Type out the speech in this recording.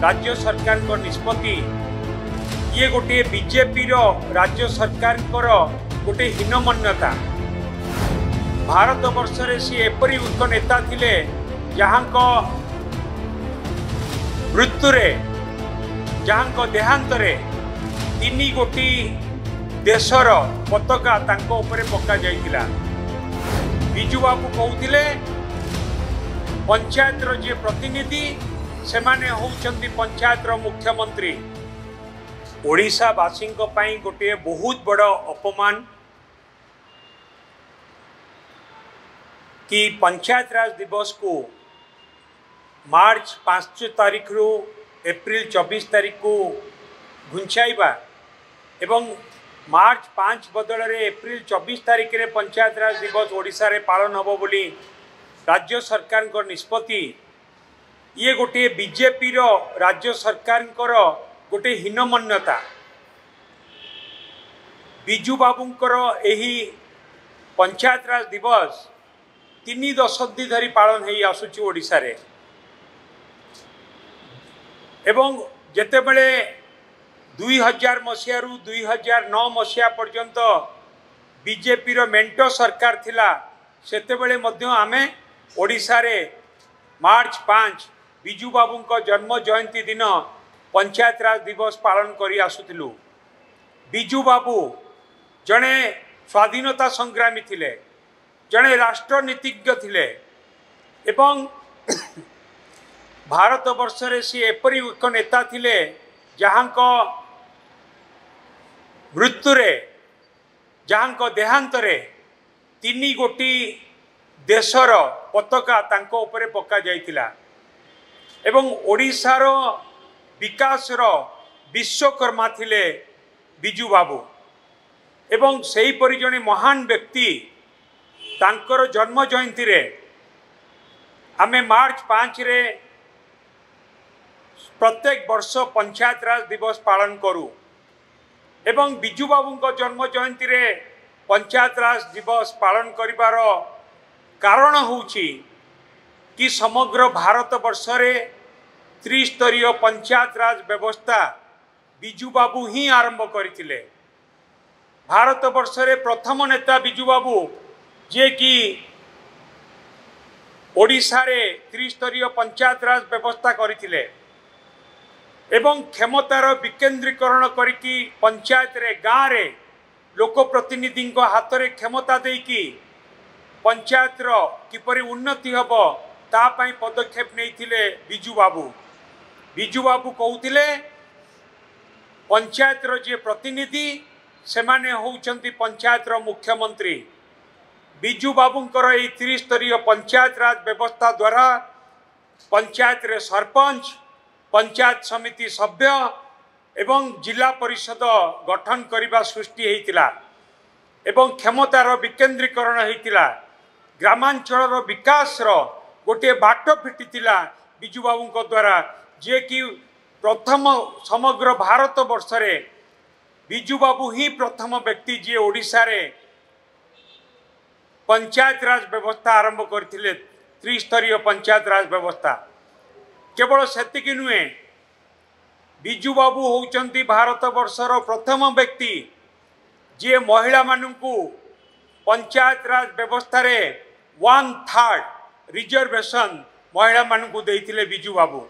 राज्य सरकार को निष्पत्ति ये गोटे बीजेपी राज्य सरकार गोटे हीनमान्यता। भारत वर्ष रे सी एपरी एक नेता थिले जहां मृत्यु जहां देहांत तीन गोटी देशर पताका तांको ऊपर पका जाइतिला। बिजू बाबू कहते पंचायतर जे प्रतिनिधि से माने होउचंती पंचायतर मुख्यमंत्री। ओडिशावासी गोटे बहुत बड़ अपमान कि पंचायत राज दिवस को मार्च 5 तारीख रु एप्रिल 24 तारीख को घुंचाइबा एवं मार्च 5 बदल रे एप्रिल 24 तारीख रे पंचायत राज दिवस ओडिशा रे पालन होबो बोली राज्य सरकार को निष्पत्ति ये गोटे बीजेपी राज्य सरकार गोटे हीनमान्यता। बिजू बाबूंकर एही पंचायत राज दिवस 3 दशंधि धरी पालन हो आसुची ओडिशा रे एवं जेतेबेले 2000 मसीह रु 2009 मसीहा पर्यंत बीजेपी मेंटो सरकार थिला सेतेबेले मध्य आमे ओडिशा रे मार्च 5 बिजू बाबू जन्म जयंती दिन पंचायत राज दिवस पालन करी आसुथिलु। बिजू बाबू जड़े स्वाधीनता संग्रामी थिले, जड़े राष्ट्रनीतिज्ञ थिले एवं भारत वर्ष रे सी एपरी एक नेता थिले जहां मृत्यु जहां देहांत तीन गोटी देशर पताका तांको ऊपर पका जाइतिला एवं ओडिशार विकासर विश्वकर्मा थिले बिजू बाबू एवं सही परि जने महान व्यक्ति तांकर जन्म जयंती रे आमे मार्च 5 रे प्रत्येक वर्ष पंचायत राज दिवस पालन करूँ एवं बिजू बाबू जन्म जयंती रे पंचायत राज दिवस पालन करिवार कारण होउची कि समग्र भारत वर्ष रे त्रिस्तरीय पंचायत राज व्यवस्था बिजू बाबू ही आरंभ करथिले। भारत वर्ष रे प्रथम नेता बिजू बाबू जे कि ओडिशा रे त्रिस्तरीय पंचायत राज व्यवस्था करथिले एवं क्षमतार विकेंद्रीकरण करिकी पंचायत रे गाँव रे लोक प्रतिनिधि हाथ रे क्षमता देकी पंचायत रो किपरि उन्नति हबो ता पई पदक्षेप नैथिले बिजू बाबू। बिजू बाबू कहते पंचायतर जे प्रतिनिधि से माने होउचंती पंचायतर मुख्यमंत्री। बिजू बाबूंकर ए त्रिस्तरीय पंचायत राज व्यवस्था द्वारा पंचायत रे सरपंच, पंचायत समिति सभ्य एवं जिला परिषद गठन करने सृष्टि होता एवं क्षमतार विकेंद्रीकरण होता। ग्रामांचल विकास गोटे बाट फिटिला बिजू बाबू द्वारा जे कि प्रथम समग्र भारत वर्ष रे बिजू बाबू ही प्रथम व्यक्ति जे ओडिशा रे पंचायत राज व्यवस्था आरंभ करथिले। त्रिस्तरीय पंचायत राज व्यवस्था केवल सेतिकी नुहे, बिजू बाबू होउचंती भारत वर्षर प्रथम व्यक्ति जे महिला मानू पंचायत राज व्यवस्था रे 1/3 रिजर्वेशन महिला मानू देइथिले बिजू बाबू।